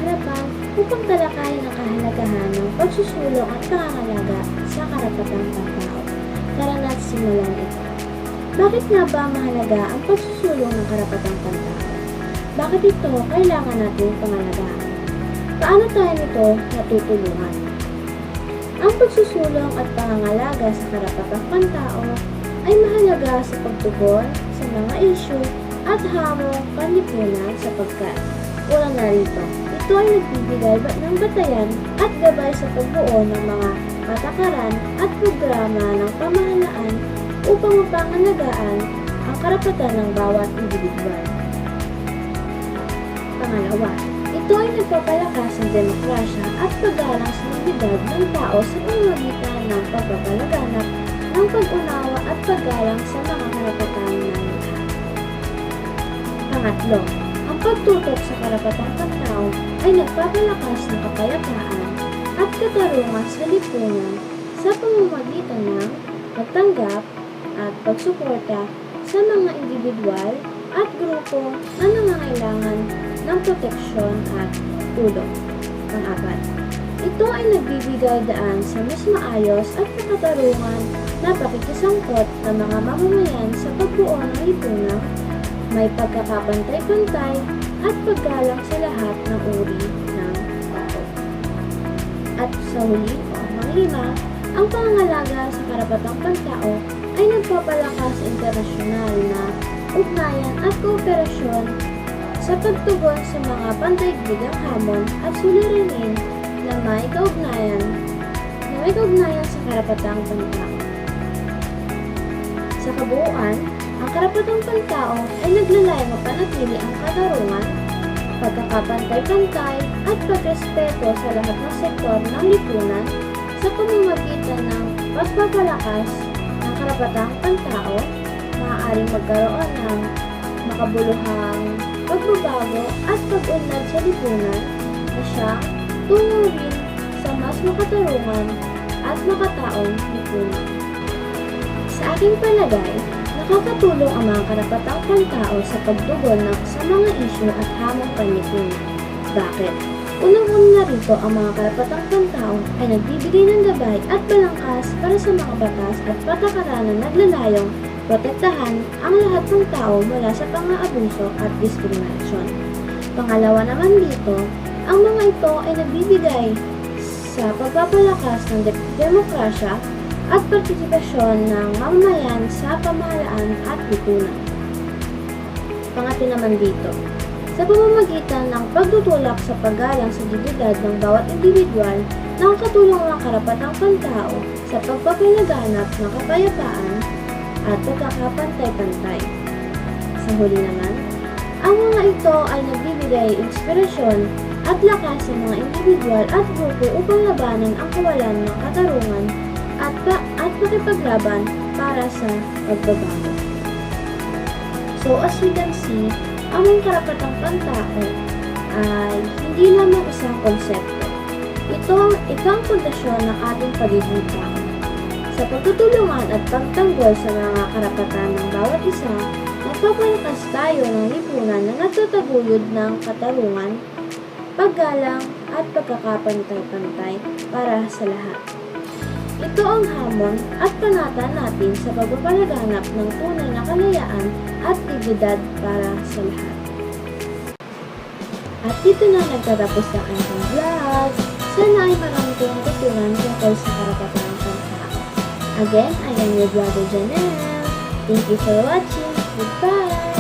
harapan upang talakayin ang kahalagahan ng pagsusulong at pangangalaga sa karapatang pantao. Tara na't simulan ito. Bakit nga ba mahalaga ang pagsusulong ng karapatang pantao? Bakit ito kailangan nating pangalagaan? Paano tayo nito natutulungan? Ang pagsusulong at pangangalaga sa karapatang pantao ay mahalaga sa pagtugon sa mga issue at hamong panlipunan sapagkat unang narito, ito ay nagbibigay ng batayan at gabay sa pagbuo ng mga patakaran at programa ng pamahalaan upang mapangalagaan ang karapatan ng bawat individual. Pangalawa, ito ay nagpapalakas ng demokrasya at paggalang sa libidad ng tao sa pamamagitan ng pagpapalaganap ng pag-unawa at paggalang sa mga karapatan ng lahat. Pangatlo, ang pagtutok sa karapatang pantao ay nagpapalakas ng kapayapaan at katarungan sa lipunan sa pamamagitan ng pagtanggap at pagsuporta sa mga individual at grupo na nangangailangan ng proteksyon at tulong. Pang-apat, ito ay nagbibigay daan sa mas maayos at makatarungan na pakikisangkot ng mga mamamayan sa pagbuo ng lipunan, may pagkakapantay-pantay at paggalang sa lahat ng uri ng tao. At sa huli o panglima, ang pangangalaga sa karapatang pantao ay nagpapalakas sa internasyonal na ugnayan at kooperasyon sa pagtugon sa mga pandaigdigang hamon at suliranin na may kaugnayan sa karapatang pantao. Sa kabuuan, ang karapatang pantao ay naglalayong mapanatili ang katarungan, pagkakapantay-pantay at pagrespeto sa lahat ng sektor ng lipunan sa pamamagitan ng pagpapalakas ng karapatang pantao. Maaaring magkaroon ng makabuluhang pagbabago at pag-unlad sa lipunan na siyang tungo rin sa mas makatarungan at makataong lipunan. Sa aking palagay, nakakatulong ang mga karapatang pantao sa pagtugon sa mga isyu at hamong panlipunan. Bakit? Unang-una rito, ang mga karapatang pantao ay nagbibigay ng gabay at balangkas para sa mga batas at patakaran na naglalayong protektahan ang lahat ng tao mula sa pang-aabuso at diskriminasyon. Pangalawa naman dito, ang mga ito ay nagbibigay sa pagpapalakas ng demokrasya at partisipasyon ng mamamayan sa pamahalaan at lipunan. Pangatlo naman dito, sa pamamagitan ng pagtutulak sa paggalang sa dignidad ng bawat individual, nakakatulong ang karapatang pantao sa pagpapalaganap ng kapayapaan at pagkakapantay-pantay. Sa huli naman, ang mga ito ay nagbibigay inspirasyon at lakas sa mga individual at grupo upang labanan ang kawalan ng katarungan at makipaglaban para sa pagbabago. So as we can see, ang karapatang pantao ay hindi lamang isang konsepto. Ito ang pundasyon ng ating pagiging tao. Sa pagtutulungan at pagtanggol sa mga karapatan ng bawat isa, nagpapalakas tayo ng lipunan na nagtataguyod ng katarungan, paggalang at pagkakapantay-pantay para sa lahat. Ito ang hamon at panata natin sa pagpapalaganap ng tunay na kalayaan at dignidad para sa lahat. At dito na nagtatapos ang ating vlog. Sana ay marami kayong tutunan tungkol sa karapatan ng pantao. Again, I am your vlogger Janelle. Thank you for watching. Goodbye!